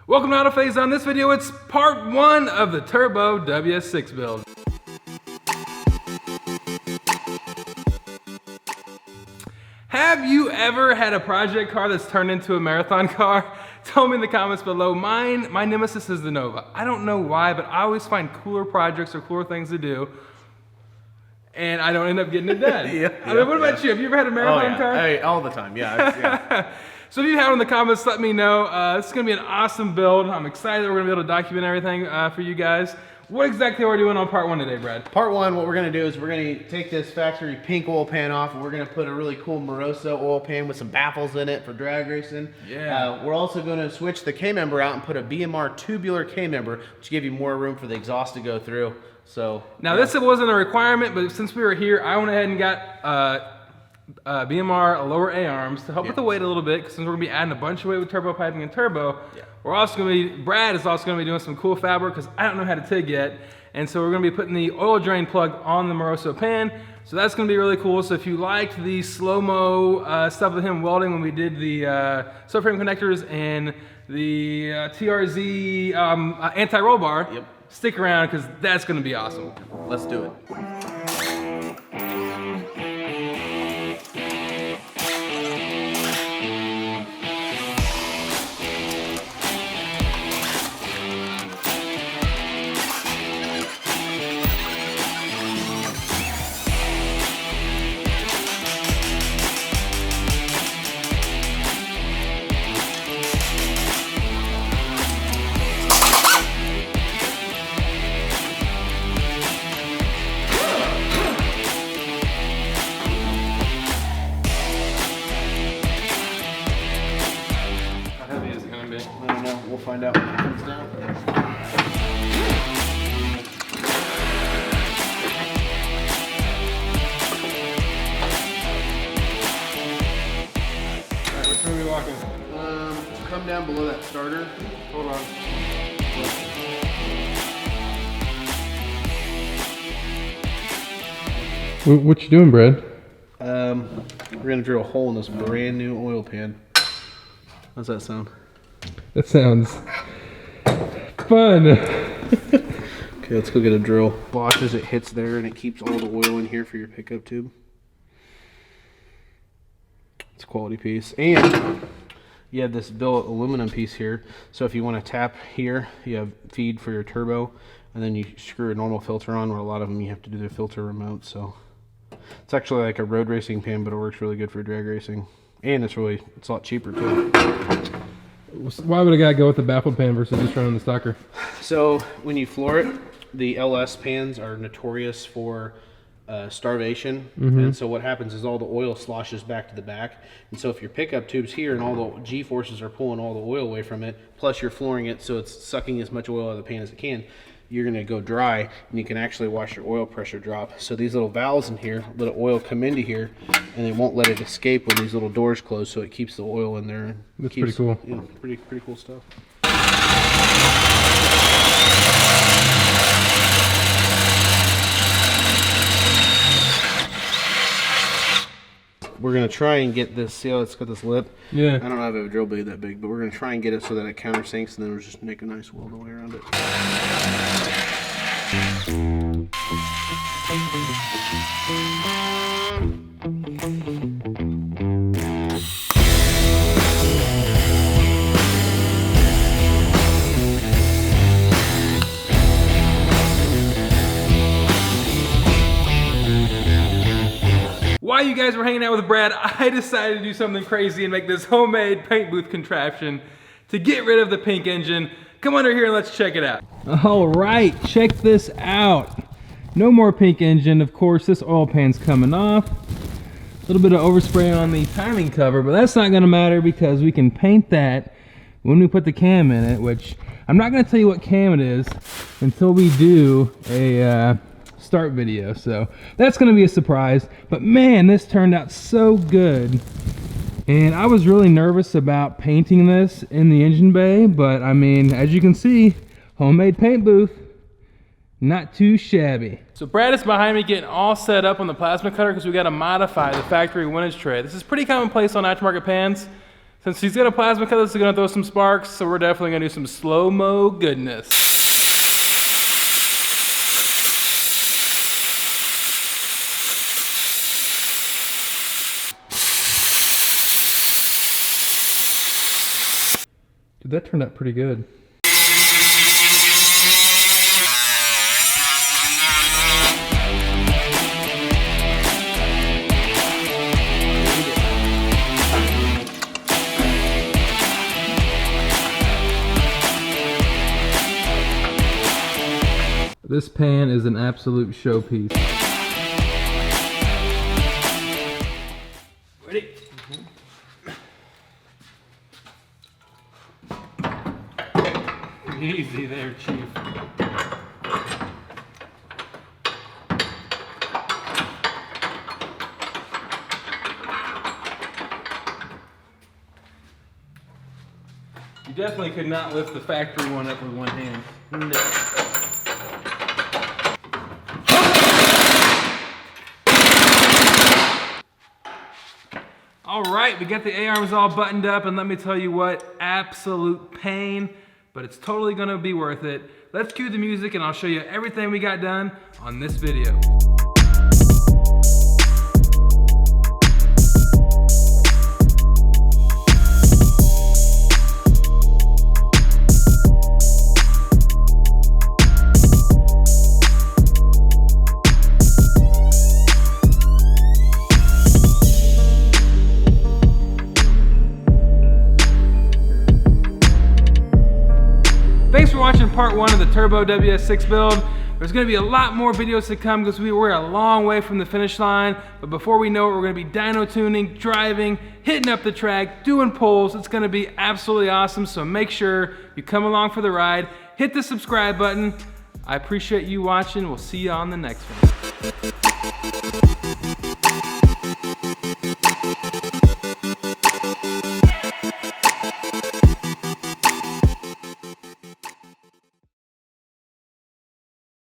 Welcome to Autofaze. On this video, it's part 1 of the Turbo WS6 build. Have you ever had a project car that's turned into a marathon car? Tell me in the comments below. My nemesis is the Nova. I don't know why, but I always find cooler projects or cooler things to do, and I don't end up getting it done. What about you? Have you ever had a marathon car? Hey, all the time, yeah. So if you have it in the comments, let me know. This is gonna be an awesome build. I'm excited that we're gonna be able to document everything for you guys. What exactly are we doing on part 1 today, Brad? Part 1, what we're gonna do is we're gonna take this factory pink oil pan off, and we're gonna put a really cool Moroso oil pan with some baffles in it for drag racing. Yeah. We're also gonna switch the K-member out and put a BMR tubular K-member, which give you more room for the exhaust to go through. So now this wasn't a requirement, but since we were here, I went ahead and got BMR lower A-arms to help with the weight a little bit, because since we're gonna be adding a bunch of weight with turbo piping and turbo, we're also gonna be, Brad is also gonna be doing some cool fabric, because I don't know how to TIG yet, and so we're gonna be putting the oil drain plug on the Moroso pan, so that's gonna be really cool. So if you liked the slow-mo stuff with him welding when we did the subframe connectors and the TRZ anti-roll bar, stick around, because that's gonna be awesome. Let's do it. I don't know. We'll find out when it comes down. Alright, which way are we walking? Come down below that starter. Hold on. What you doing, Brad? We're gonna drill a hole in this brand new oil pan. How's that sound? That sounds fun. Okay, let's go get a drill. Watch as it hits there, and it keeps all the oil in here for your pickup tube. It's a quality piece. And you have this billet aluminum piece here. So if you want to tap here, you have feed for your turbo, and then you screw a normal filter on, where a lot of them you have to do their filter remote. So it's actually like a road racing pan, but it works really good for drag racing. And it's a lot cheaper too. Why would a guy go with the baffled pan versus just running the stocker? So when you floor it, the LS pans are notorious for starvation, and so what happens is all the oil sloshes back to the back, and so if your pickup tube's here and all the G-forces are pulling all the oil away from it, plus you're flooring it so it's sucking as much oil out of the pan as it can, you're going to go dry, and you can actually watch your oil pressure drop. So these little valves in here let the oil come into here, and they won't let it escape when these little doors close, so it keeps the oil in there. That's pretty cool. Yeah, pretty cool stuff. We're going to try and get this, see how it's got this lip? Yeah. I don't have a drill blade that big, but we're going to try and get it so that it countersinks, and then we'll just make a nice weld all the way around it. While you guys were hanging out with Brad, I decided to do something crazy and make this homemade paint booth contraption to get rid of the pink engine. Come under here and let's check it out. All right, check this out. No more pink engine. Of course, this oil pan's coming off. A little bit of overspray on the timing cover, but that's not gonna matter because we can paint that when we put the cam in it, which I'm not gonna tell you what cam it is until we do a start video, so that's gonna be a surprise. But man, this turned out so good, and I was really nervous about painting this in the engine bay, but I mean, as you can see, homemade paint booth, not too shabby. So Brad is behind me getting all set up on the plasma cutter because we got to modify the factory windage tray. This is pretty commonplace on aftermarket pans. Since he's got a plasma cutter, it's gonna throw some sparks, so we're definitely gonna do some slow-mo goodness. Dude, that turned out pretty good. This pan is an absolute showpiece. Ready? Easy there, Chief. You definitely could not lift the factory one up with one hand. No. All right, we got the A-arms all buttoned up, and let me tell you what, absolute pain, but it's totally gonna be worth it. Let's cue the music and I'll show you everything we got done on this video. Thanks for watching part 1 of the Turbo WS6 build. There's gonna be a lot more videos to come because we're a long way from the finish line, but before we know it, we're gonna be dyno tuning, driving, hitting up the track, doing pulls. It's gonna be absolutely awesome, so make sure you come along for the ride. Hit the subscribe button. I appreciate you watching. We'll see you on the next one.